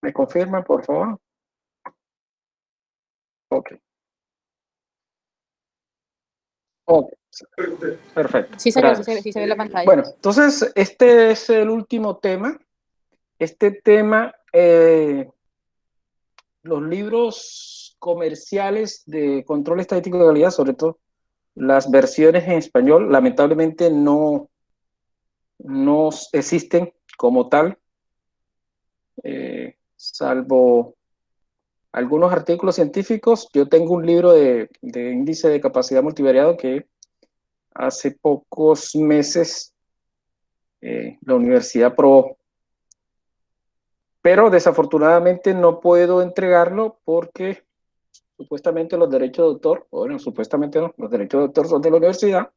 ¿Me confirman, por favor? Ok. Ok. Perfecto. Sí, señor, Gracias. sí se ve la pantalla. Bueno, entonces, este es el último tema. Este tema, los libros comerciales de control estadístico de calidad, sobre todo las versiones en español, lamentablemente no existen como tal, salvo algunos artículos científicos. Yo tengo un libro de índice de capacidad multivariado que hace pocos meses la universidad aprobó, pero desafortunadamente no puedo entregarlo porque supuestamente los derechos de autor, bueno, supuestamente no, los derechos de autor son de la universidad,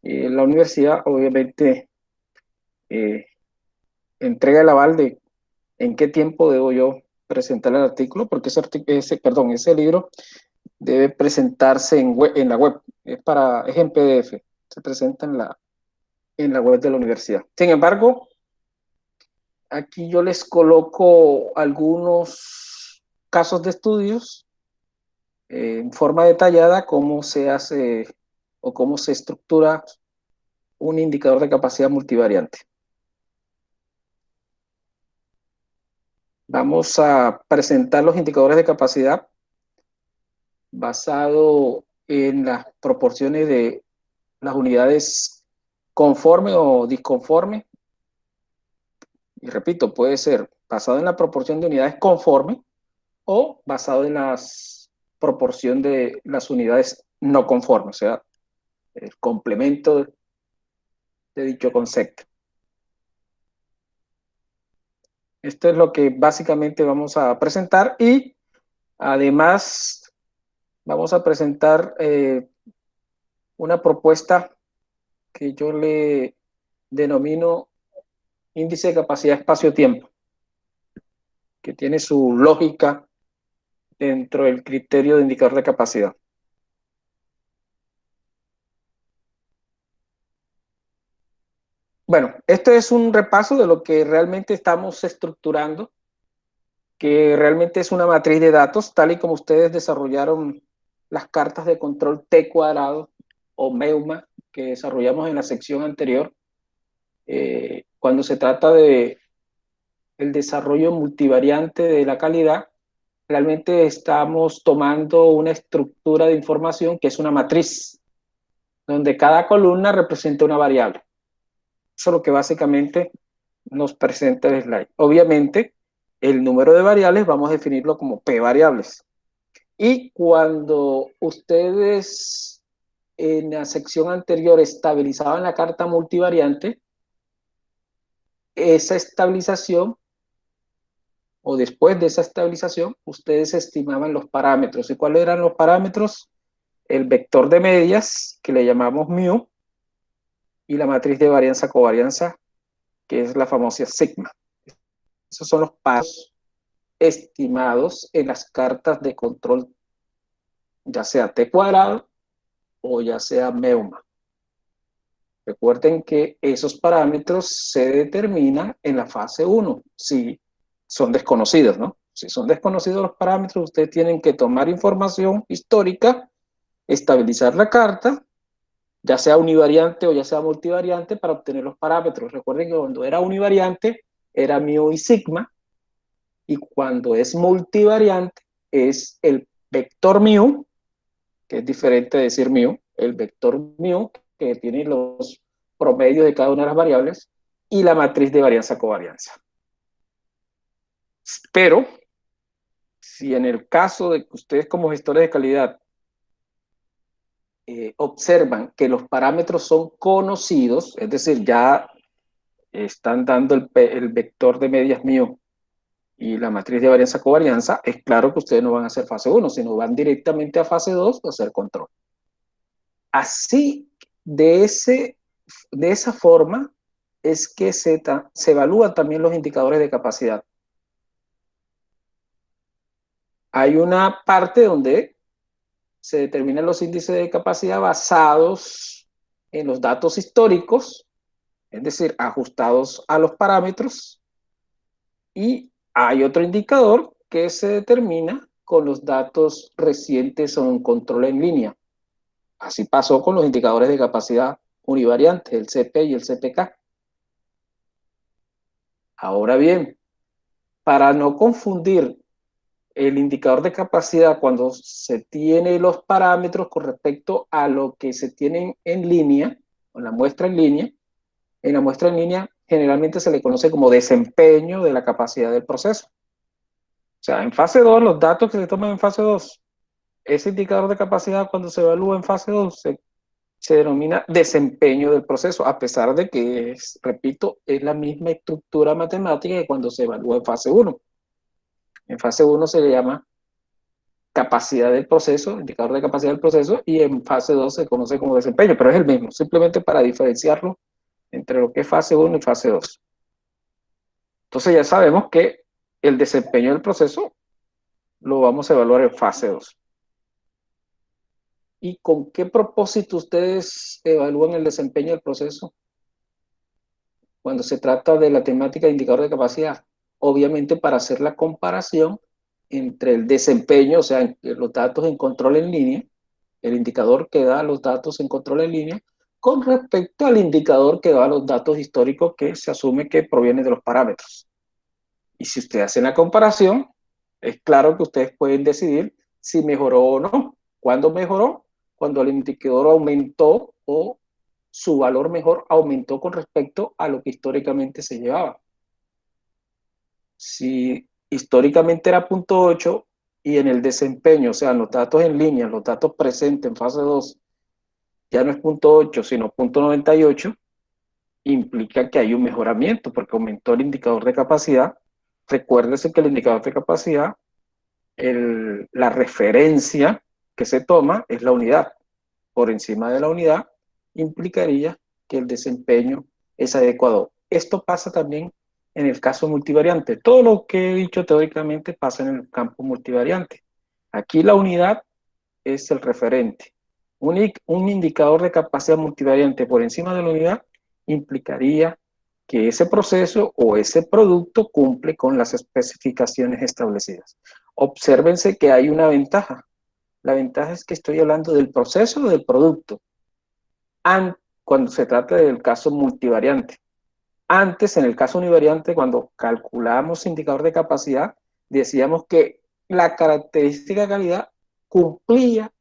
y la universidad obviamente eh, entrega el aval de en qué tiempo debo yo presentar el artículo, porque ese libro debe presentarse en la web, es en PDF, se presenta en la web de la universidad. Sin embargo, aquí yo les coloco algunos casos de estudios en forma detallada, cómo se hace o cómo se estructura un indicador de capacidad multivariante. Vamos a presentar los indicadores de capacidad basado en las proporciones de las unidades conforme o disconforme. Y repito, puede ser basado en la proporción de unidades conforme o basado en la proporción de las unidades no conformes, o sea, el complemento de dicho concepto. Esto es lo que básicamente vamos a presentar y además vamos a presentar una propuesta que yo le denomino índice de capacidad espacio-tiempo, que tiene su lógica dentro del criterio de indicador de capacidad. Bueno, esto es un repaso de lo que realmente estamos estructurando, que realmente es una matriz de datos, tal y como ustedes desarrollaron las cartas de control T cuadrado o MEUMA que desarrollamos en la sección anterior. Cuando se trata de el desarrollo multivariante de la calidad, realmente estamos tomando una estructura de información que es una matriz, donde cada columna representa una variable. Eso es lo que básicamente nos presenta el slide. Obviamente, el número de variables vamos a definirlo como P variables. Y cuando ustedes en la sección anterior estabilizaban la carta multivariante, esa estabilización o después de esa estabilización, ustedes estimaban los parámetros. ¿Y cuáles eran los parámetros? El vector de medias, que le llamamos mu, y la matriz de varianza-covarianza, que es la famosa sigma. Esos son los pasos estimados en las cartas de control, ya sea T cuadrado o ya sea MEUMA. Recuerden que esos parámetros se determinan en la fase 1, si son desconocidos, ¿no? Si son desconocidos los parámetros, ustedes tienen que tomar información histórica, estabilizar la carta, ya sea univariante o ya sea multivariante, para obtener los parámetros. Recuerden que cuando era univariante era mu y sigma, y cuando es multivariante es el vector mu, que es diferente de decir mu, el vector mu, que tiene los promedios de cada una de las variables, y la matriz de varianza-covarianza. Pero, si en el caso de que ustedes como gestores de calidad observan que los parámetros son conocidos, es decir, ya están dando el vector de medias mu y la matriz de varianza-covarianza, es claro que ustedes no van a hacer fase 1, sino van directamente a fase 2 a hacer control. Así, de esa forma, es que se evalúan también los indicadores de capacidad. Hay una parte donde se determinan los índices de capacidad basados en los datos históricos, es decir, ajustados a los parámetros, y Hay otro indicador que se determina con los datos recientes o en control en línea. Así pasó con los indicadores de capacidad univariante, el CP y el CPK. Ahora bien, para no confundir el indicador de capacidad cuando se tiene los parámetros con respecto a lo que se tienen en línea, en la muestra en la muestra en línea generalmente se le conoce como desempeño de la capacidad del proceso. O sea, en fase 2, los datos que se toman en fase 2, ese indicador de capacidad cuando se evalúa en fase 2 se denomina desempeño del proceso, a pesar de que, repito, es la misma estructura matemática que cuando se evalúa en fase 1. En fase 1 se le llama capacidad del proceso, indicador de capacidad del proceso, y en fase 2 se conoce como desempeño, pero es el mismo, simplemente para diferenciarlo entre lo que es fase 1 y fase 2. Entonces ya sabemos que el desempeño del proceso lo vamos a evaluar en fase 2. ¿Y con qué propósito ustedes evalúan el desempeño del proceso cuando se trata de la temática de indicador de capacidad? Obviamente para hacer la comparación entre el desempeño, o sea, los datos en control en línea, el indicador que da los datos en control en línea, con respecto al indicador que da los datos históricos que se asume que provienen de los parámetros. Y si ustedes hacen la comparación, es claro que ustedes pueden decidir si mejoró o no. ¿Cuándo mejoró? Cuando el indicador aumentó o su valor mejor aumentó con respecto a lo que históricamente se llevaba. Si históricamente era 0.8 y en el desempeño, o sea, en los datos en línea, los datos presentes en fase 2, ya no es 0.8, sino 0.98, implica que hay un mejoramiento porque aumentó el indicador de capacidad. Recuérdese que el indicador de capacidad, la referencia que se toma es la unidad. Por encima de la unidad implicaría que el desempeño es adecuado. Esto pasa también en el caso multivariante. Todo lo que he dicho teóricamente pasa en el campo multivariante. Aquí la unidad es el referente. Un indicador de capacidad multivariante por encima de la unidad implicaría que ese proceso o ese producto cumple con las especificaciones establecidas. Obsérvense que hay una ventaja. La ventaja es que estoy hablando del proceso o del producto cuando se trata del caso multivariante. Antes, en el caso univariante, cuando calculamos indicador de capacidad, decíamos que la característica de calidad cumplía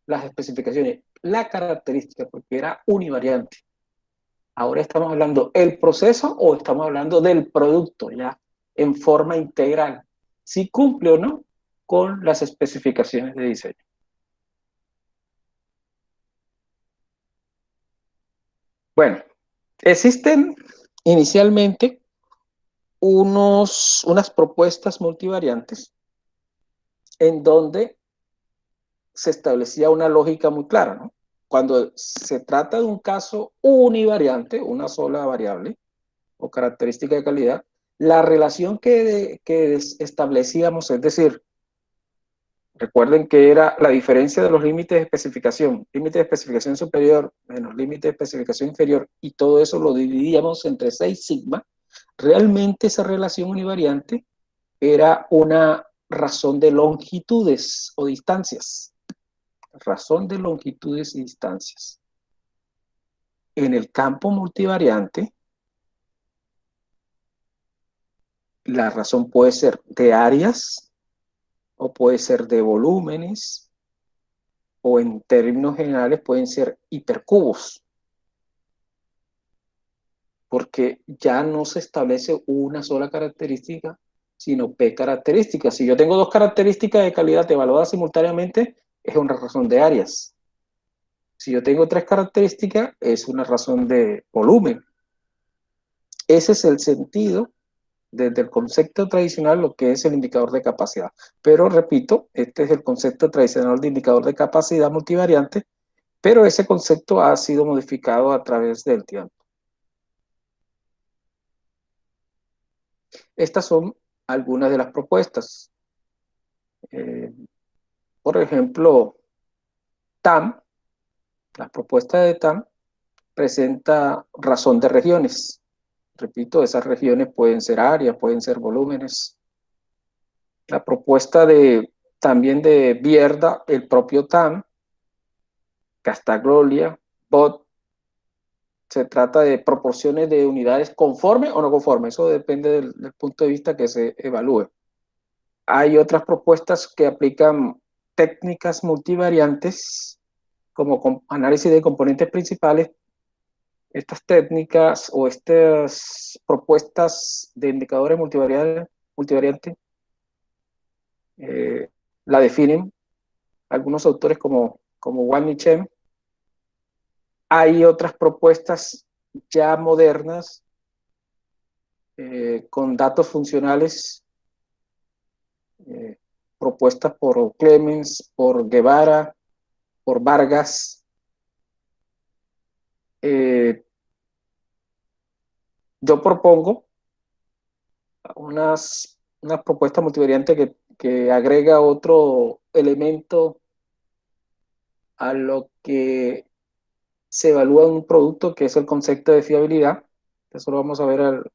las especificaciones, la característica, porque era univariante. Ahora estamos hablando del proceso o estamos hablando del producto ya en forma integral, si cumple o no con las especificaciones de diseño. Bueno, existen inicialmente unas propuestas multivariantes en donde se establecía una lógica muy clara, ¿no? Cuando se trata de un caso univariante, una sola variable o característica de calidad, la relación que establecíamos, es decir, recuerden que era la diferencia de los límite de especificación superior menos límite de especificación inferior, y todo eso lo dividíamos entre 6 sigma. Realmente esa relación univariante era una razón de longitudes o distancias. Razón de longitudes y distancias. En el campo multivariante, la razón puede ser de áreas o puede ser de volúmenes o en términos generales pueden ser hipercubos, porque ya no se establece una sola característica, sino P características. Si yo tengo dos características de calidad evaluadas simultáneamente, es una razón de áreas. Si yo tengo tres características, es una razón de volumen. Ese es el sentido desde el concepto tradicional lo que es el indicador de capacidad. Pero repito, este es el concepto tradicional de indicador de capacidad multivariante, pero ese concepto ha sido modificado a través del tiempo. Estas son algunas de las propuestas. Eh, por ejemplo, TAM, la propuesta de TAM presenta razón de regiones. Repito, esas regiones pueden ser áreas, pueden ser volúmenes. La propuesta de también de Bierda, el propio TAM, Castagloria, BOT, se trata de proporciones de unidades conforme o no conforme. Eso depende del punto de vista que se evalúe. Hay otras propuestas que aplican técnicas multivariantes como análisis de componentes principales. Estas técnicas o estas propuestas de indicadores multivariantes la definen algunos autores como Wang y Chen. Hay otras propuestas ya modernas con datos funcionales propuestas por Clemens, por Guevara, por Vargas. Yo propongo una propuesta multivariante que agrega otro elemento a lo que se evalúa un producto, que es el concepto de fiabilidad. Eso lo vamos a ver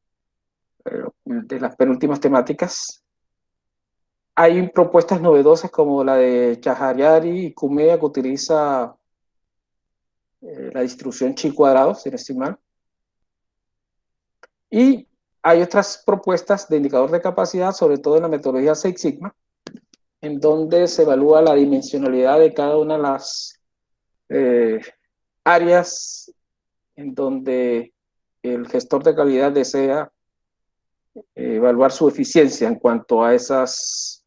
de las penúltimas temáticas. Hay propuestas novedosas como la de Chahayari y Kumea, que utiliza la distribución chi cuadrado, sin estimar. Y hay otras propuestas de indicador de capacidad, sobre todo en la metodología Six Sigma, en donde se evalúa la dimensionalidad de cada una de las áreas en donde el gestor de calidad desea evaluar su eficiencia en cuanto a esas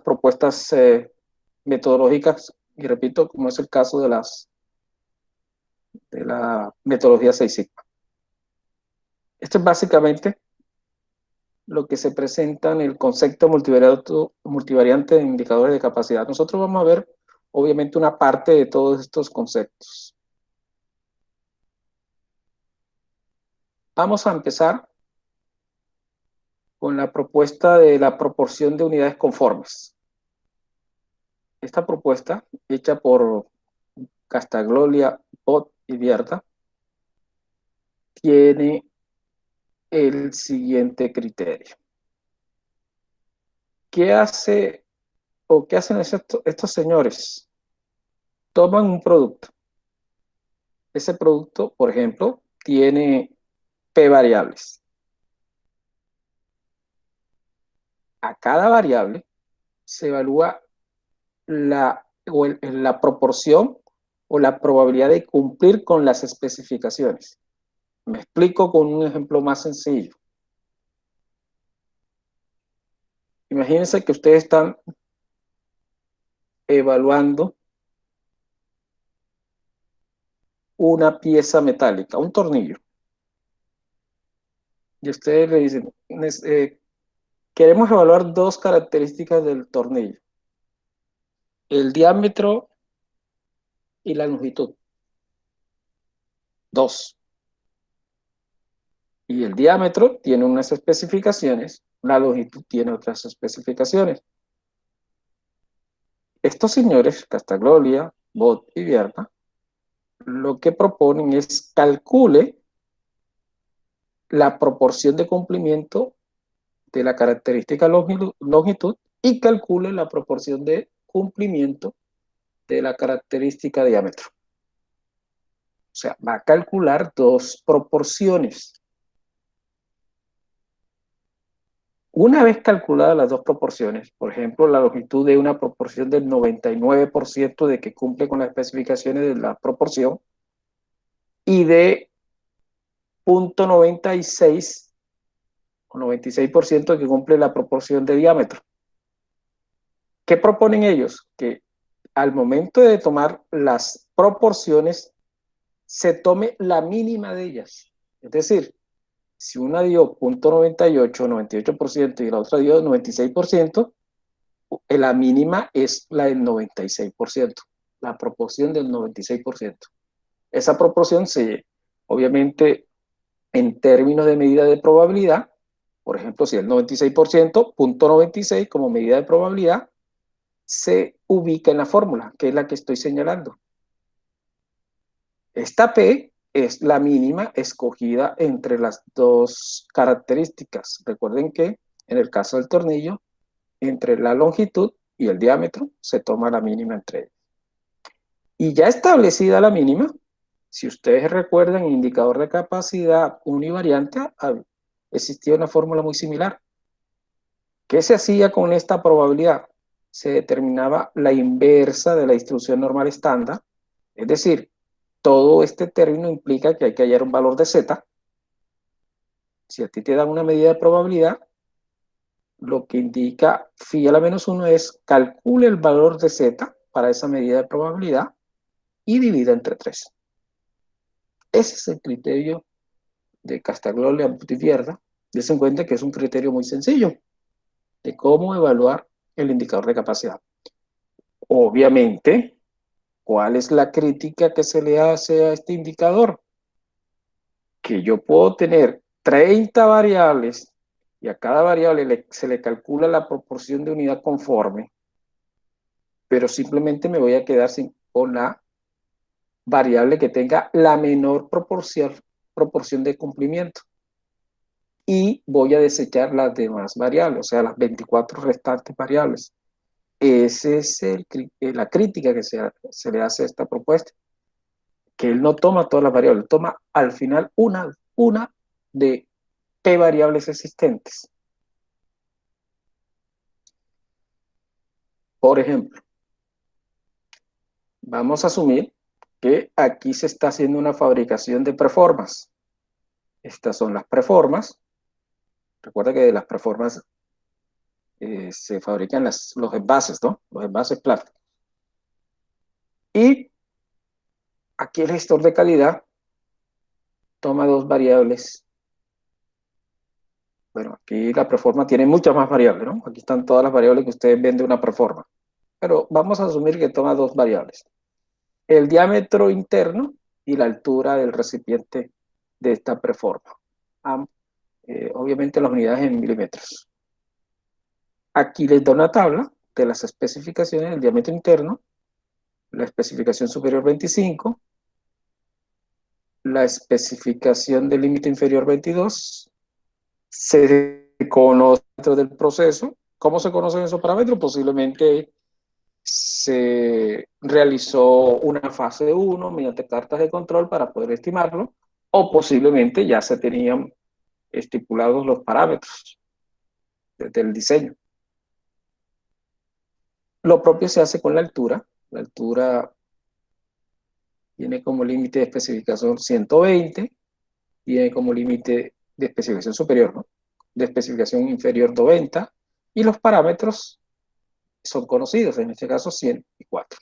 propuestas metodológicas, y repito, como es el caso de la metodología Six Sigma. Esto es básicamente lo que se presenta en el concepto multivariante de indicadores de capacidad. Nosotros vamos a ver, obviamente, una parte de todos estos conceptos. Vamos a empezar con la propuesta de la proporción de unidades conformes. Esta propuesta, hecha por Castagloria, Bott y Bierda, tiene el siguiente criterio. ¿Qué hacen estos señores? Toman un producto. Ese producto, por ejemplo, tiene P variables. A cada variable se evalúa la proporción o la probabilidad de cumplir con las especificaciones. Me explico con un ejemplo más sencillo. Imagínense que ustedes están evaluando una pieza metálica, un tornillo. Y ustedes le dicen, queremos evaluar dos características del tornillo: el diámetro y la longitud. Dos. Y el diámetro tiene unas especificaciones, la longitud tiene otras especificaciones. Estos señores, Castagloria, Bott y Vierna, lo que proponen es calcule la proporción de cumplimiento de la característica longitud y calcule la proporción de cumplimiento de la característica diámetro. O sea, va a calcular dos proporciones. Una vez calculadas las dos proporciones, por ejemplo, la longitud de una proporción del 99% de que cumple con las especificaciones de la proporción y de 0.96 o 96% que cumple la proporción de diámetro. ¿Qué proponen ellos? Que al momento de tomar las proporciones se tome la mínima de ellas. Es decir, si una dio 0.98 o 98% y la otra dio 96%, la mínima es la del 96%, la proporción del 96%. Esa proporción obviamente, en términos de medida de probabilidad, por ejemplo, si el 96%, 0.96 como medida de probabilidad, se ubica en la fórmula, que es la que estoy señalando. Esta P es la mínima escogida entre las dos características. Recuerden que en el caso del tornillo, entre la longitud y el diámetro se toma la mínima entre ellos. Y ya establecida la mínima, si ustedes recuerdan, indicador de capacidad univariante, existía una fórmula muy similar. ¿Qué se hacía con esta probabilidad? Se determinaba la inversa de la distribución normal estándar, es decir, todo este término implica que hay que hallar un valor de z. Si a ti te dan una medida de probabilidad, lo que indica phi a la menos 1 es calcule el valor de z para esa medida de probabilidad y divida entre 3. Ese es el criterio de Castagnola-Buttivierda. Des en cuenta que es un criterio muy sencillo de cómo evaluar el indicador de capacidad. Obviamente, ¿cuál es la crítica que se le hace a este indicador? Que yo puedo tener 30 variables y a cada variable se le calcula la proporción de unidad conforme, pero simplemente me voy a quedar con la variable que tenga la menor proporción de cumplimiento. Y voy a desechar las demás variables, o sea, las 24 restantes variables. Esa es la crítica que se le hace a esta propuesta, que él no toma todas las variables, toma al final una de p variables existentes. Por ejemplo, vamos a asumir que aquí se está haciendo una fabricación de preformas. Estas son las preformas. Recuerda que de las preformas se fabrican los envases, ¿no? Los envases plásticos. Y aquí el gestor de calidad toma dos variables. Bueno, aquí la preforma tiene muchas más variables, ¿no? Aquí están todas las variables que ustedes ven de una preforma. Pero vamos a asumir que toma dos variables. El diámetro interno y la altura del recipiente de esta preforma. Obviamente las unidades en milímetros. Aquí les da una tabla de las especificaciones del diámetro interno, la especificación superior 25, la especificación del límite inferior 22, se conoce dentro del proceso. ¿Cómo se conocen esos parámetros? Posiblemente se realizó una fase 1 mediante cartas de control para poder estimarlo, o posiblemente ya se tenían estipulados los parámetros desde el diseño. Lo propio se hace con la altura. La altura tiene como límite de especificación 120, tiene como límite de especificación superior, ¿no? De especificación inferior 90, y los parámetros son conocidos, en este caso 104.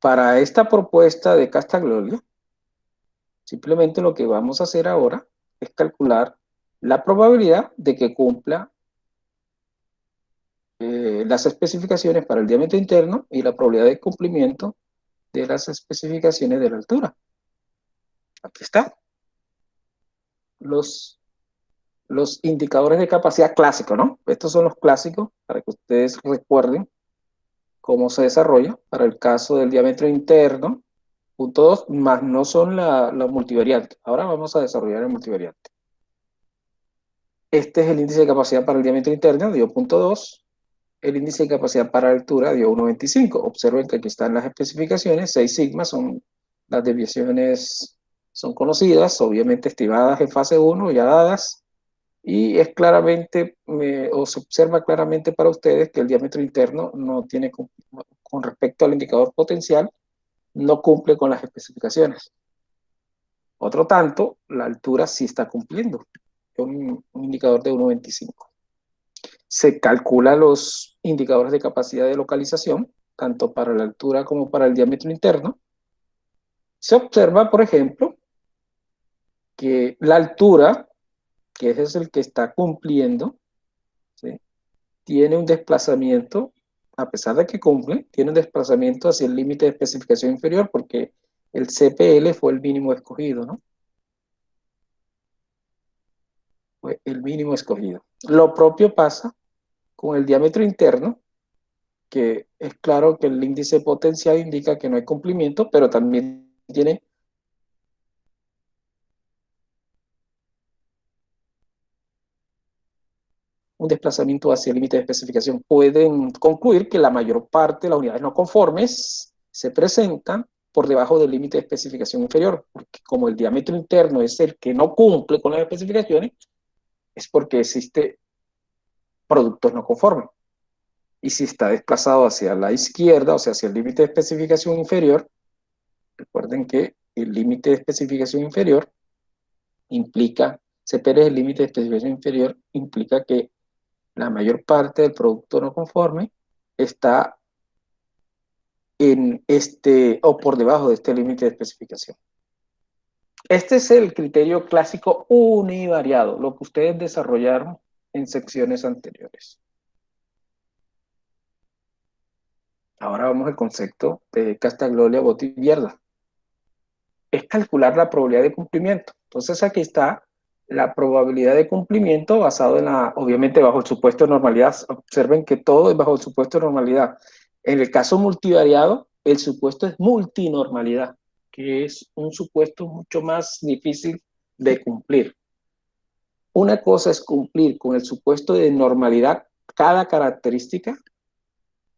Para esta propuesta de Castagnola, simplemente lo que vamos a hacer ahora es calcular la probabilidad de que cumpla las especificaciones para el diámetro interno y la probabilidad de cumplimiento de las especificaciones de la altura. Aquí está. Los indicadores de capacidad clásicos, ¿no? Estos son los clásicos para que ustedes recuerden cómo se desarrolla. Para el caso del diámetro interno, punto 2, más no son la multivariante. Ahora vamos a desarrollar el multivariante. Este es el índice de capacidad para el diámetro interno, dio punto 2. El índice de capacidad para altura dio 1,25. Observen que aquí están las especificaciones. 6 sigma son las desviaciones, son conocidas, obviamente estimadas en fase 1, ya dadas. Y es claramente, o se observa claramente para ustedes que el diámetro interno no tiene, con respecto al indicador potencial, no cumple con las especificaciones. Otro tanto, la altura sí está cumpliendo, un indicador de 1,25. Se calcula los indicadores de capacidad de localización, tanto para la altura como para el diámetro interno. Se observa, por ejemplo, que la altura, que ese es el que está cumpliendo, ¿sí?, tiene un desplazamiento, a pesar de que cumple, tiene un desplazamiento hacia el límite de especificación inferior, porque el CPL fue el mínimo escogido, ¿no? Fue el mínimo escogido. Lo propio pasa con el diámetro interno, que es claro que el índice potencial indica que no hay cumplimiento, pero también tiene un desplazamiento hacia el límite de especificación. Pueden concluir que la mayor parte de las unidades no conformes se presentan por debajo del límite de especificación inferior, porque como el diámetro interno es el que no cumple con las especificaciones, es porque existe productos no conformes. Y si está desplazado hacia la izquierda, o sea, hacia el límite de especificación inferior, recuerden que el límite de especificación inferior implica, CPR es el límite de especificación inferior, implica que la mayor parte del producto no conforme está en este o por debajo de este límite de especificación. Este es el criterio clásico univariado, lo que ustedes desarrollaron en secciones anteriores. Ahora vamos al concepto de Castagnolia, Botti y Bierda. Es calcular la probabilidad de cumplimiento. Entonces aquí está la probabilidad de cumplimiento basado en la, obviamente bajo el supuesto de normalidad. Observen que todo es bajo el supuesto de normalidad. En el caso multivariado, el supuesto es multinormalidad, que es un supuesto mucho más difícil de cumplir. Una cosa es cumplir con el supuesto de normalidad cada característica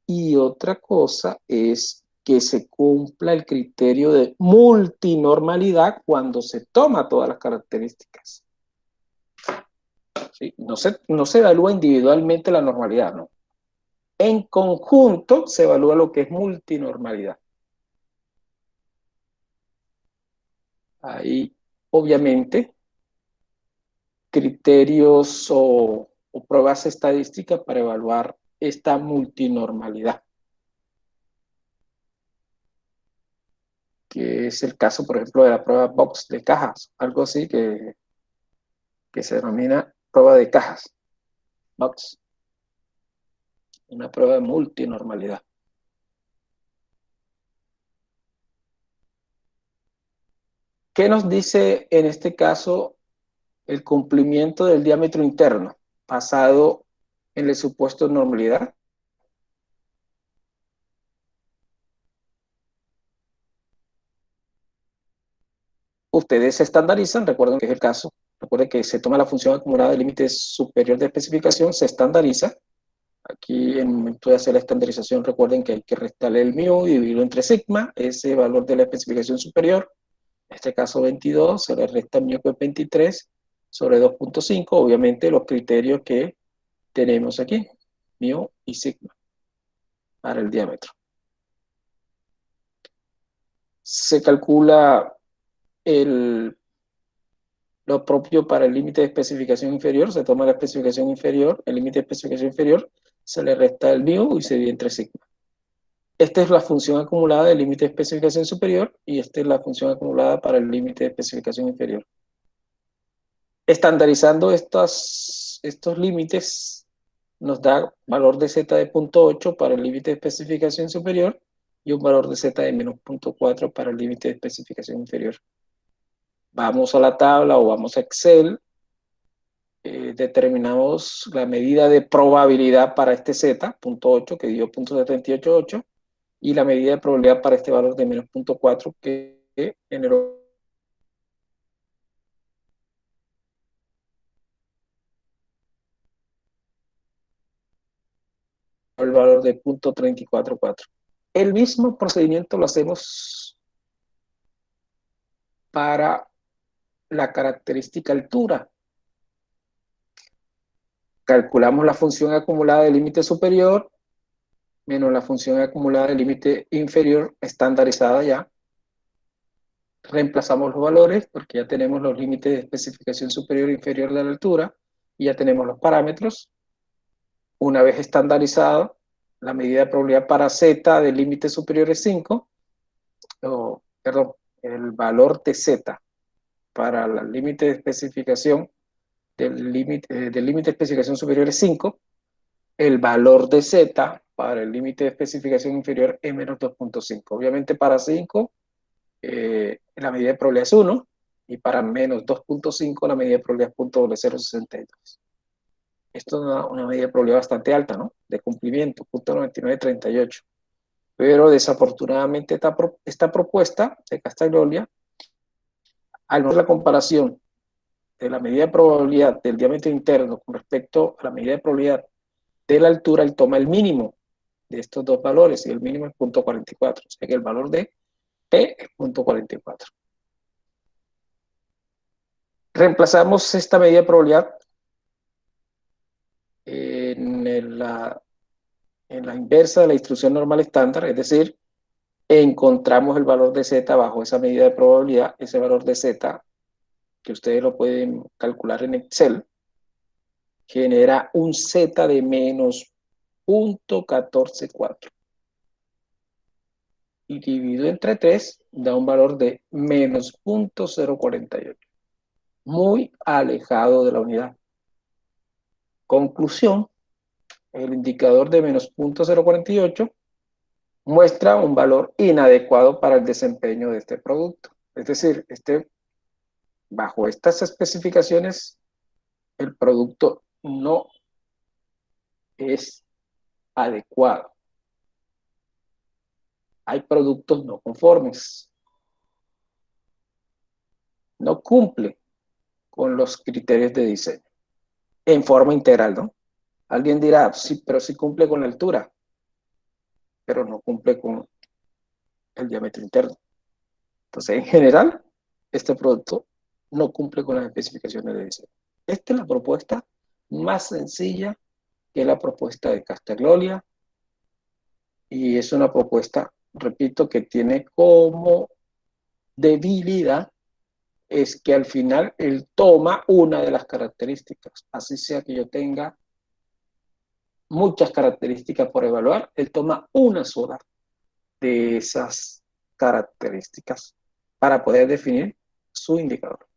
y otra cosa es que se cumpla el criterio de multinormalidad cuando se toma todas las características. ¿Sí? No se evalúa individualmente la normalidad, ¿no? En conjunto se evalúa lo que es multinormalidad. Hay, obviamente, criterios o pruebas estadísticas para evaluar esta multinormalidad, que es el caso, por ejemplo, de la prueba Box de cajas, algo así que se denomina prueba de cajas, Box, una prueba de multinormalidad. ¿Qué nos dice en este caso el cumplimiento del diámetro interno basado en el supuesto de normalidad? Ustedes se estandarizan, recuerden que es el caso, recuerden que se toma la función acumulada del límite superior de especificación, se estandariza. Aquí en el momento de hacer la estandarización, recuerden que hay que restarle el mu y dividirlo entre sigma, ese valor de la especificación superior, en este caso 22, se le resta mu que es 23 sobre 2.5, obviamente los criterios que tenemos aquí, mu y sigma, para el diámetro. Se calcula lo propio para el límite de especificación inferior, se toma la especificación inferior, el límite de especificación inferior, se le resta el mu y se divide entre sigma. Esta es la función acumulada del límite de especificación superior y esta es la función acumulada para el límite de especificación inferior. Estandarizando estos límites nos da valor de z de 0.8 para el límite de especificación superior y un valor de z de menos 0.4 para el límite de especificación inferior. Vamos a la tabla o vamos a Excel, determinamos la medida de probabilidad para este z, 0.8, que dio 0.788, y la medida de probabilidad para este valor de menos 0.4 que generó el valor de 0.344. El mismo procedimiento lo hacemos para la característica altura. Calculamos la función acumulada del límite superior menos la función acumulada del límite inferior estandarizada ya. Reemplazamos los valores porque ya tenemos los límites de especificación superior e inferior de la altura y ya tenemos los parámetros. Una vez estandarizado, la medida de probabilidad para z del límite superior es 5, perdón, el valor de z para el límite de especificación del límite de especificación superior es 5, el valor de z para el límite de especificación inferior es menos 2.5. Obviamente para 5 la medida de probabilidad es 1 y para menos 2.5 la medida de probabilidad es 0.062. Esto da una medida de probabilidad bastante alta, ¿no? De cumplimiento, 0.9938. Pero desafortunadamente esta propuesta de Castagliolia, al no hacer la comparación de la medida de probabilidad del diámetro interno con respecto a la medida de probabilidad de la altura, él toma el mínimo de estos dos valores y el mínimo es 0.44. O sea que el valor de P es 0.44. Reemplazamos esta medida de probabilidad en la inversa de la distribución normal estándar, es decir, encontramos el valor de Z bajo esa medida de probabilidad, ese valor de Z, que ustedes lo pueden calcular en Excel, genera un Z de menos 0.144. Y dividido entre 3 da un valor de menos 0.048. Muy alejado de la unidad. Conclusión, el indicador de menos 0.048 muestra un valor inadecuado para el desempeño de este producto. Es decir, bajo estas especificaciones, el producto no es adecuado. Hay productos no conformes. No cumple con los criterios de diseño en forma integral, ¿no? Alguien dirá, sí, pero sí cumple con la altura, pero no cumple con el diámetro interno. Entonces, en general, este producto no cumple con las especificaciones de diseño. Esta es la propuesta más sencilla que la propuesta de Castagliolia y es una propuesta, repito, que tiene como debilidad es que al final él toma una de las características, así sea que yo tenga muchas características por evaluar, él toma una sola de esas características para poder definir su indicador.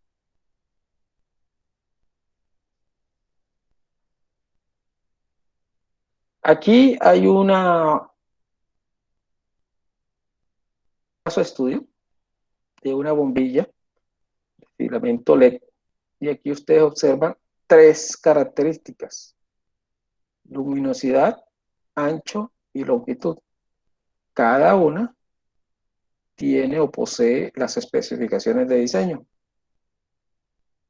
Aquí hay una caso de estudio de una bombilla de filamento LED y aquí ustedes observan tres características: luminosidad, ancho y longitud. Cada una tiene o posee las especificaciones de diseño.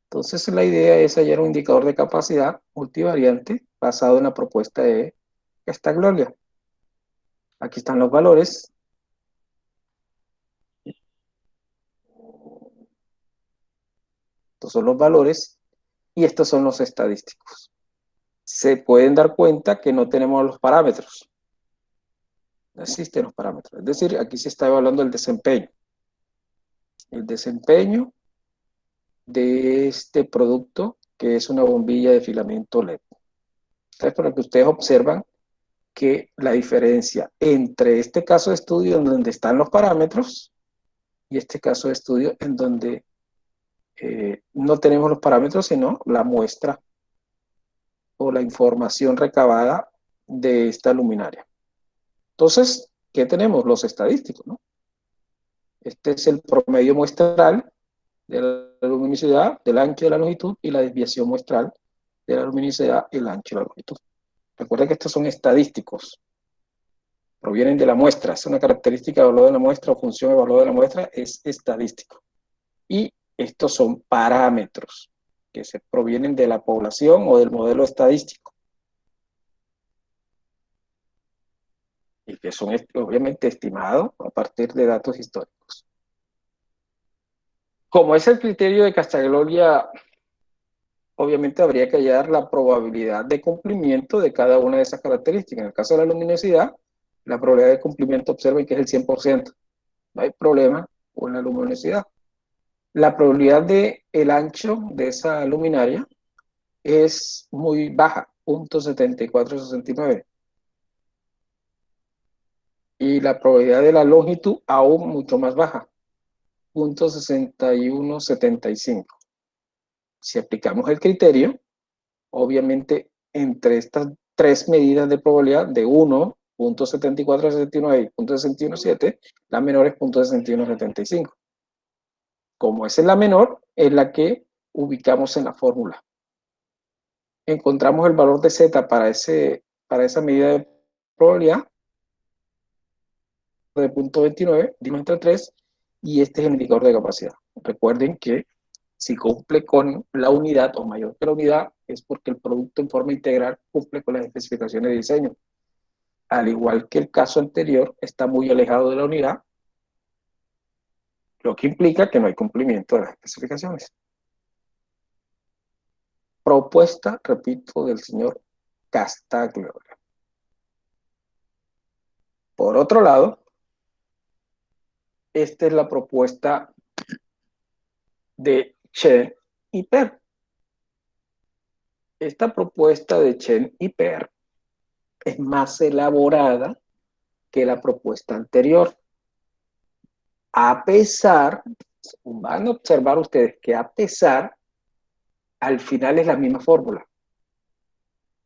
Entonces la idea es hallar un indicador de capacidad multivariante basado en la propuesta de Castagliolia. Aquí están los valores. Estos son los valores y estos son los estadísticos. Se pueden dar cuenta que no tenemos los parámetros. No existen los parámetros. Es decir, aquí se está evaluando el desempeño. El desempeño de este producto que es una bombilla de filamento LED. Entonces, para que ustedes observan que la diferencia entre este caso de estudio en donde están los parámetros y este caso de estudio en donde no tenemos los parámetros, sino la muestra o la información recabada de esta luminaria. Entonces, ¿qué tenemos? Los estadísticos, ¿no? Este es el promedio muestral de la luminosidad, del ancho de la longitud y la desviación muestral de la luminosidad, el ancho y la longitud. Recuerda que estos son estadísticos, provienen de la muestra, es una característica de valor de la muestra o función de valor de la muestra, es estadístico. Y estos son parámetros que se provienen de la población o del modelo estadístico. Y que son obviamente estimados a partir de datos históricos. Como es el criterio de Castagliolia, obviamente habría que hallar la probabilidad de cumplimiento de cada una de esas características. En el caso de la luminosidad, la probabilidad de cumplimiento, observen que es el 100%. No hay problema con la luminosidad. La probabilidad de el ancho de esa luminaria es muy baja, 0.7469. Y la probabilidad de la longitud aún mucho más baja, 0.6175. Si aplicamos el criterio, obviamente entre estas tres medidas de probabilidad de 1, 0.7469 y 0.617, la menor es 0.6175. Como esa es la menor, es la que ubicamos en la fórmula. encontramos el valor de Z para esa medida de probabilidad de 0.29, dimos entre 3, y este es el indicador de capacidad. Recuerden que si cumple con la unidad o mayor que la unidad, es porque el producto en forma integral cumple con las especificaciones de diseño. Al igual que el caso anterior, está muy alejado de la unidad, lo que implica que no hay cumplimiento de las especificaciones. Propuesta, repito, del señor Castaglia. Por otro lado, esta es la propuesta de Chen y Per. Esta propuesta de Chen y Per es más elaborada que la propuesta anterior. A pesar, van a observar ustedes que a pesar, al final es la misma fórmula.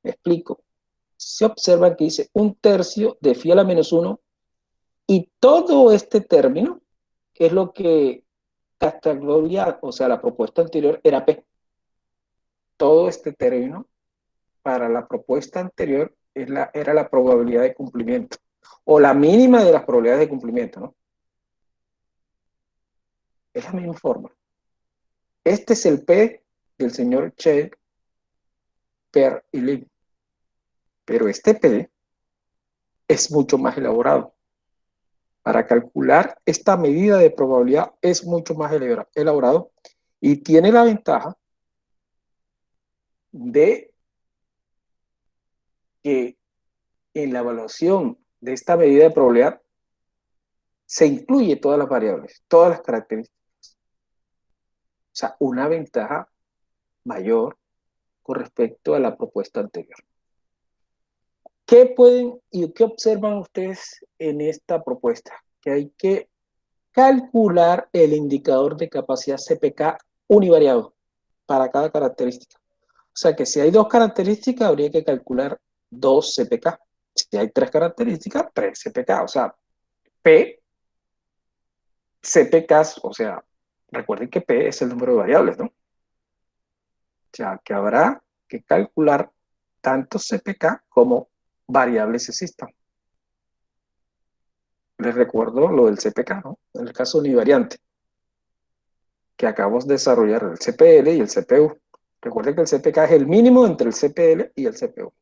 Me explico. Se observa que dice 1/3 de phi a la menos 1 y todo este término, que es lo que Castaglia, o sea, la propuesta anterior era P. Todo este término para la propuesta anterior era la probabilidad de cumplimiento, o la mínima de las probabilidades de cumplimiento, ¿no? Es la misma forma. Este es el P del señor Chen, Per y Lin. Pero este P es mucho más elaborado. Para calcular esta medida de probabilidad es mucho más elaborado y tiene la ventaja de que en la evaluación de esta medida de probabilidad se incluye todas las variables, todas las características. O sea, una ventaja mayor con respecto a la propuesta anterior. ¿Qué pueden y qué observan ustedes en esta propuesta? Que hay que calcular el indicador de capacidad CPK univariado para cada característica. O sea que si hay dos características, habría que calcular 2 CPK. Si hay tres características, 3 CPK. O sea, P, CPK, o sea, recuerden que P es el número de variables, ¿no? O sea, que habrá que calcular tanto CPK como variables existan. Les recuerdo lo del CPK, ¿no? En el caso univariante, que acabamos de desarrollar el CPL y el CPU. Recuerden que el CPK es el mínimo entre el CPL y el CPU.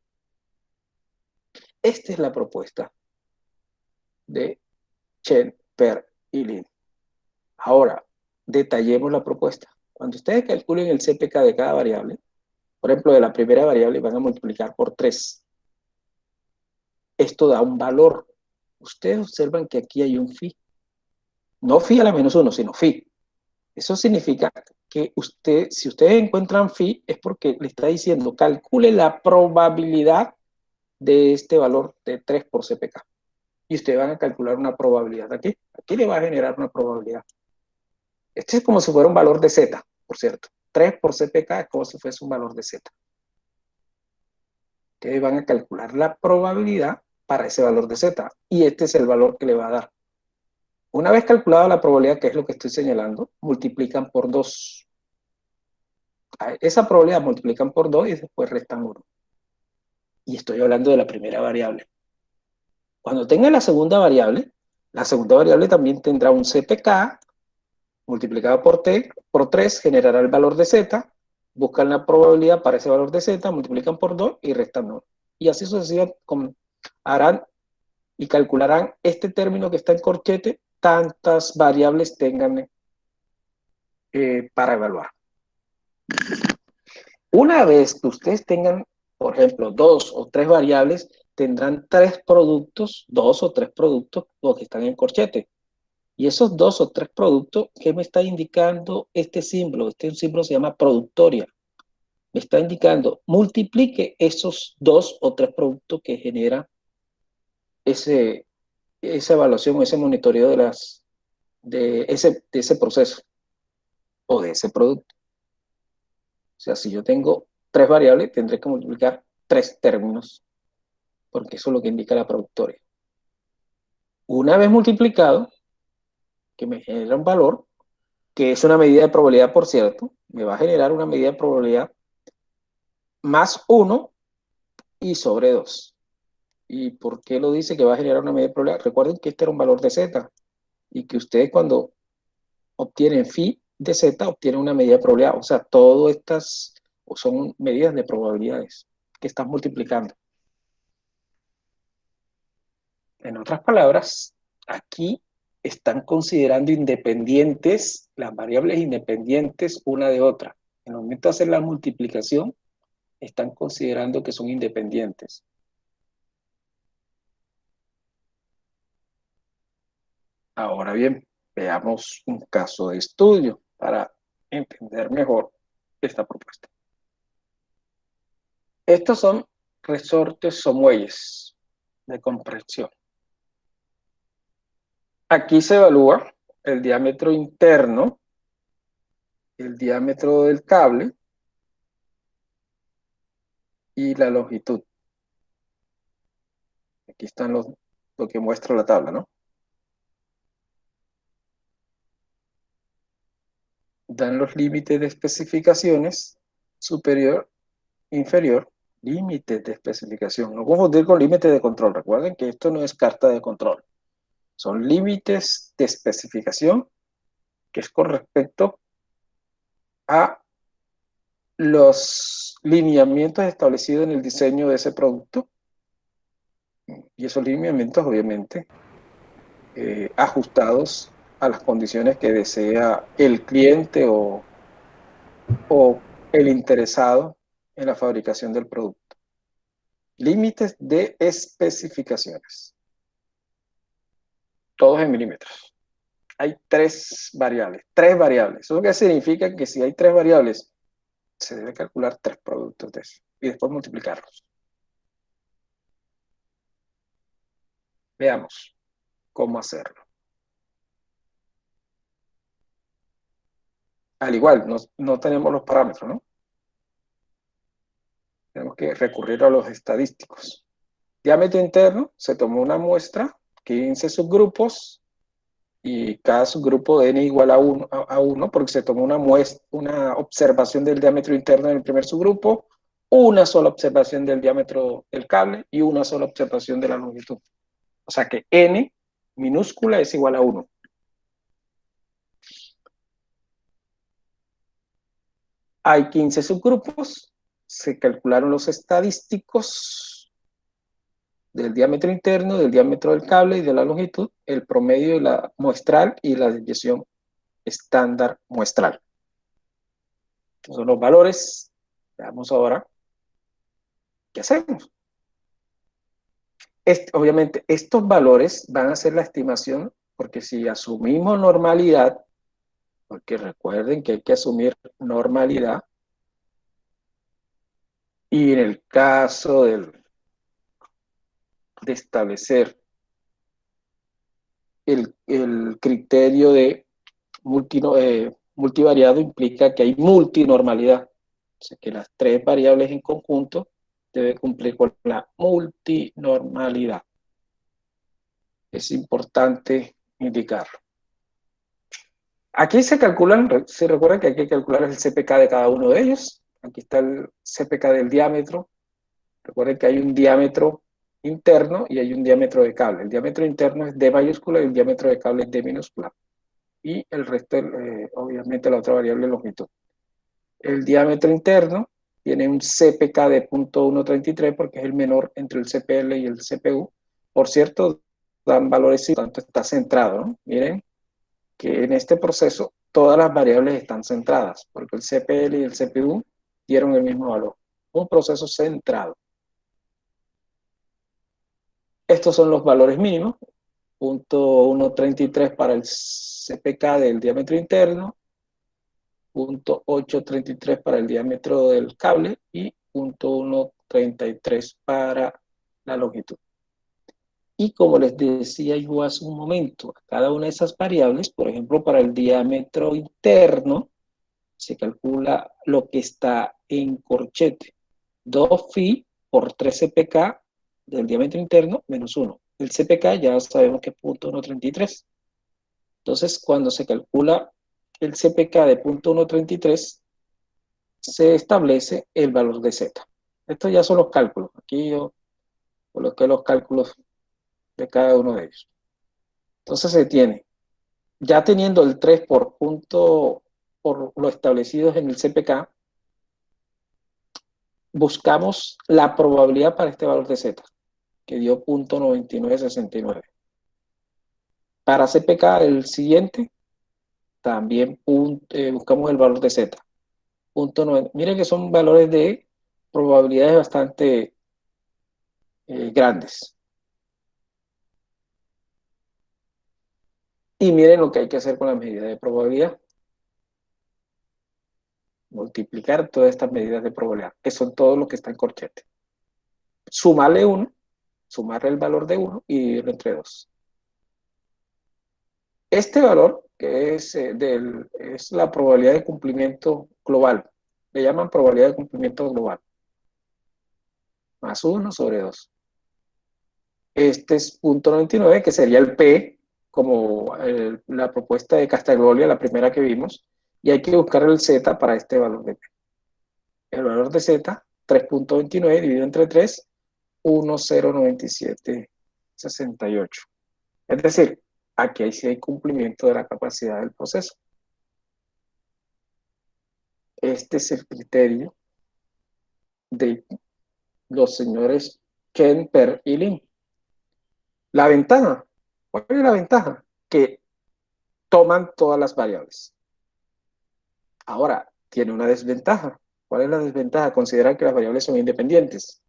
Esta es la propuesta de Chen, Per y Lin. Ahora, detallemos la propuesta. Cuando ustedes calculen el CPK de cada variable, por ejemplo, de la primera variable van a multiplicar por 3. Esto da un valor. Ustedes observan que aquí hay un phi. No phi a la menos 1, sino phi. Eso significa que si ustedes encuentran phi, es porque le está diciendo, calcule la probabilidad de este valor de 3 por CPK. Y ustedes van a calcular una probabilidad aquí. Aquí le va a generar una probabilidad. Este es como si fuera un valor de Z, por cierto. 3 por CPK es como si fuese un valor de Z. Ustedes van a calcular la probabilidad para ese valor de Z. Y este es el valor que le va a dar. Una vez calculada la probabilidad, que es lo que estoy señalando, multiplican por 2. Esa probabilidad multiplican por 2 y después restan 1. Y estoy hablando de la primera variable. Cuando tenga la segunda variable también tendrá un CPK multiplicado por 3 generará el valor de Z, buscan la probabilidad para ese valor de Z, multiplican por 2 y restan 1. Y así sucesivamente harán y calcularán este término que está en corchete, tantas variables tengan para evaluar. Una vez que ustedes tengan, por ejemplo, 2 o 3 variables, tendrán 3 productos, 2 o 3 productos los que están en corchete. Y esos 2 o 3 productos, ¿qué me está indicando este símbolo? Este símbolo se llama productoria. Me está indicando, multiplique esos 2 o 3 productos que genera esa evaluación o ese monitoreo de ese proceso o de ese producto. O sea, si yo tengo 3 variables, tendré que multiplicar 3 términos, porque eso es lo que indica la productoria. Una vez multiplicado, que me genera un valor, que es una medida de probabilidad, por cierto, me va a generar una medida de probabilidad más 1 y sobre 2. ¿Y por qué lo dice que va a generar una medida de probabilidad? Recuerden que este era un valor de z y que ustedes cuando obtienen phi de z obtienen una medida de probabilidad. O sea, todas estas son medidas de probabilidades que están multiplicando. En otras palabras, aquí están considerando independientes, las variables independientes una de otra. En el momento de hacer la multiplicación, están considerando que son independientes. Ahora bien, veamos un caso de estudio para entender mejor esta propuesta. Estos son resortes o muelles de compresión. Aquí se evalúa el diámetro interno, el diámetro del cable y la longitud. Aquí están lo que muestra la tabla, ¿no? Dan los límites de especificaciones, superior, inferior, límites de especificación. No confundir con límites de control. Recuerden que esto no es carta de control. Son límites de especificación que es con respecto a los lineamientos establecidos en el diseño de ese producto. Y esos lineamientos, obviamente, ajustados a las condiciones que desea el cliente o el interesado en la fabricación del producto. Límites de especificaciones. Todos en milímetros. Hay tres variables. Tres variables. ¿Eso qué significa? Que si hay tres variables, se debe calcular tres productos de eso y después multiplicarlos. Veamos cómo hacerlo. Al igual, no tenemos los parámetros, ¿no? Tenemos que recurrir a los estadísticos. Diámetro interno, se tomó una muestra, 15 subgrupos, y cada subgrupo de n igual a 1, porque se tomó una observación del diámetro interno en el primer subgrupo, una sola observación del diámetro del cable y una sola observación de la longitud. O sea que n minúscula es igual a 1. Hay 15 subgrupos, se calcularon los estadísticos del diámetro interno, del diámetro del cable y de la longitud, el promedio de la muestral y la desviación estándar muestral. Estos son los valores. Veamos ahora qué hacemos. Obviamente, estos valores van a ser la estimación, porque si asumimos normalidad, porque recuerden que hay que asumir normalidad, y en el caso de establecer el criterio de multivariado implica que hay multinormalidad. O sea que las tres variables en conjunto deben cumplir con la multinormalidad. Es importante indicarlo. Aquí se calculan, se recuerda que hay que calcular el CPK de cada uno de ellos. Aquí está el CPK del diámetro. Recuerden que hay un diámetro interno y hay un diámetro de cable. El diámetro interno es D mayúscula y el diámetro de cable es D minúscula. Y el resto, obviamente, la otra variable es longitud. El diámetro interno tiene un CPK de 0.133 porque es el menor entre el CPL y el CPU. Por cierto, dan valores y tanto está centrado, ¿no? Miren que en este proceso todas las variables están centradas porque el CPL y el CPU dieron el mismo valor. Un proceso centrado. Estos son los valores mínimos. 0.133 para el CPK del diámetro interno, 0.833 para el diámetro del cable y 0.133 para la longitud. Y como les decía yo hace un momento, cada una de esas variables, por ejemplo, para el diámetro interno, se calcula lo que está en corchete. 2 phi por 3 CPK del diámetro interno menos 1. El CPK ya sabemos que es 0.133. Entonces, cuando se calcula el CPK de 0.133, se establece el valor de Z. Estos ya son los cálculos. Aquí yo coloqué los cálculos de cada uno de ellos. Entonces se tiene, ya teniendo el 3 por punto, por lo establecido en el CPK, buscamos la probabilidad para este valor de Z, que dio 0.9969. Para CPK, el siguiente, también buscamos el valor de Z. Punto 9. Miren que son valores de probabilidades bastante grandes. Y miren lo que hay que hacer con la medida de probabilidad. Multiplicar todas estas medidas de probabilidad, que son todo lo que está en corchete. Sumarle 1, sumarle el valor de 1 y dividirlo entre 2. Este valor, que es la probabilidad de cumplimiento global, le llaman probabilidad de cumplimiento global, más 1 sobre 2. Este es 0.99, que sería el P, como la propuesta de Castagnolia, la primera que vimos, y hay que buscar el Z para este valor de P. El valor de Z, 3.29 dividido entre 3, 109768. Es decir, aquí sí hay cumplimiento de la capacidad del proceso. Este es el criterio de los señores Kemper y Lin. La ventaja, ¿cuál es la ventaja? Que toman todas las variables. Ahora, tiene una desventaja. ¿Cuál es la desventaja? Considerar que las variables son independientes.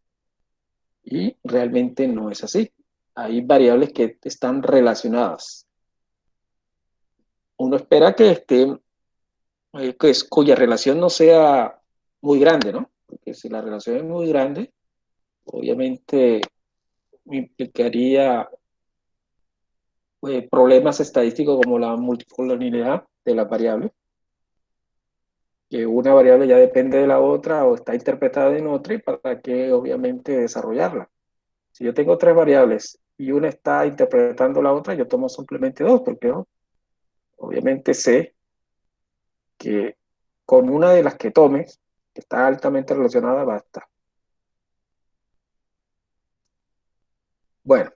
Y realmente no es así. Hay variables que están relacionadas. Uno espera que cuya relación no sea muy grande, ¿no? Porque si la relación es muy grande, obviamente implicaría problemas estadísticos como la multicolonialidad de las variables, que una variable ya depende de la otra o está interpretada en otra y para qué obviamente desarrollarla. Si yo tengo tres variables y una está interpretando la otra, yo tomo simplemente dos, porque ¿no? Obviamente sé que con una de las que tome, que está altamente relacionada, basta. Bueno,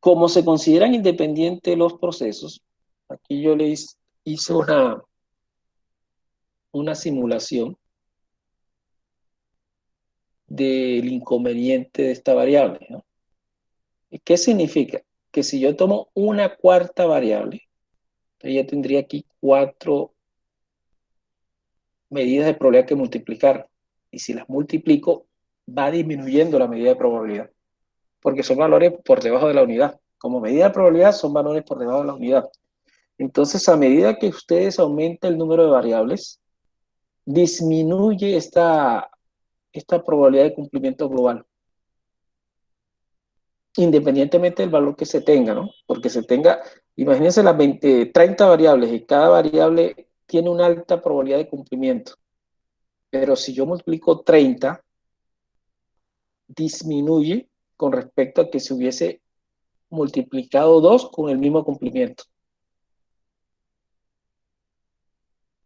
como se consideran independientes los procesos, aquí yo les hice una simulación del inconveniente de esta variable, ¿no? ¿Qué significa? Que si yo tomo una cuarta variable, entonces ya tendría aquí cuatro medidas de probabilidad que multiplicar. Y si las multiplico, va disminuyendo la medida de probabilidad, porque son valores por debajo de la unidad. Como medida de probabilidad son valores por debajo de la unidad. Entonces, a medida que ustedes aumentan el número de variables, disminuye esta probabilidad de cumplimiento global, independientemente del valor que se tenga, ¿no? Porque se tenga, imagínense las 30 variables y cada variable tiene una alta probabilidad de cumplimiento. Pero si yo multiplico 30, disminuye con respecto a que si hubiese multiplicado 2 con el mismo cumplimiento.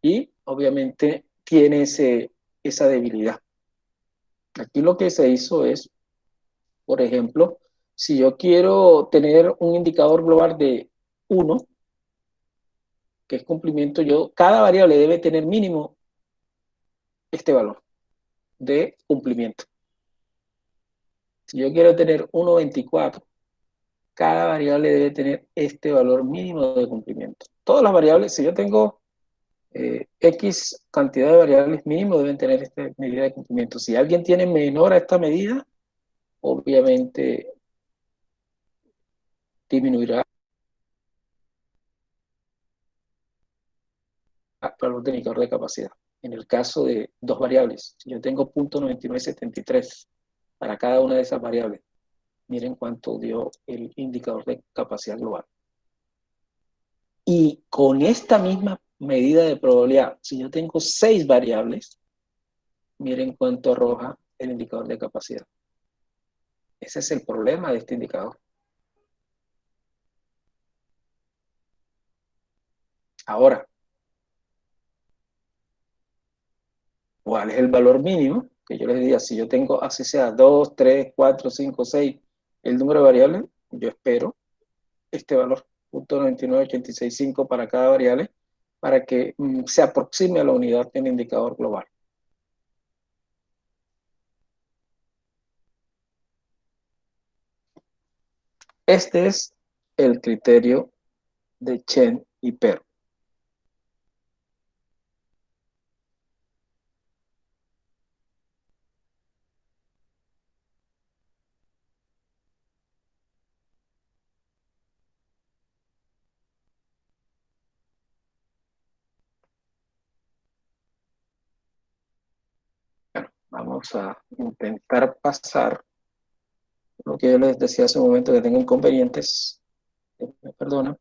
Y obviamente tiene esa debilidad. Aquí lo que se hizo es, por ejemplo, si yo quiero tener un indicador global de 1, que es cumplimiento, cada variable debe tener mínimo este valor de cumplimiento. Si yo quiero tener 1.24, cada variable debe tener este valor mínimo de cumplimiento. Todas las variables, si yo tengo X cantidad de variables mínimo, deben tener esta medida de cumplimiento. Si alguien tiene menor a esta medida, obviamente disminuirá el valor de indicador de capacidad. En el caso de dos variables, si yo tengo 0.9973 para cada una de esas variables, miren cuánto dio el indicador de capacidad global. Y con esta misma medida de probabilidad, si yo tengo 6 variables, miren cuánto arroja el indicador de capacidad. Ese es el problema de este indicador. Ahora, cuál es el valor mínimo, que yo les diga, si yo tengo, así sea 2, 3, 4, 5, 6, el número de variables, yo espero este valor, 0.99865 para cada variable, para que se aproxime a la unidad en indicador global. Este es el criterio de Chen y Perro. Bueno, vamos a intentar pasar lo que yo les decía hace un momento, que tengo inconvenientes. Me perdonan.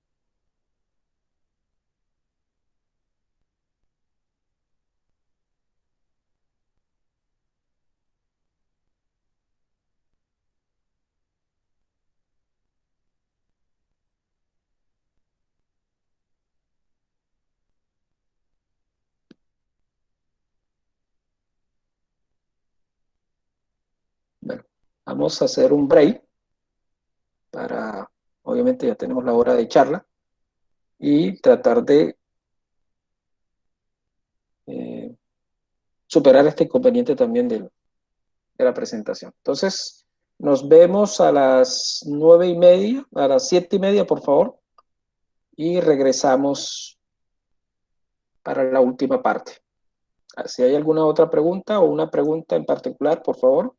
Bueno, vamos a hacer un break para, obviamente ya tenemos la hora de charla, y tratar de eh, superar este inconveniente también de la presentación. Entonces, nos vemos a las 9:30, a las 7:30, por favor, y regresamos para la última parte. Si hay alguna otra pregunta o una pregunta en particular, por favor.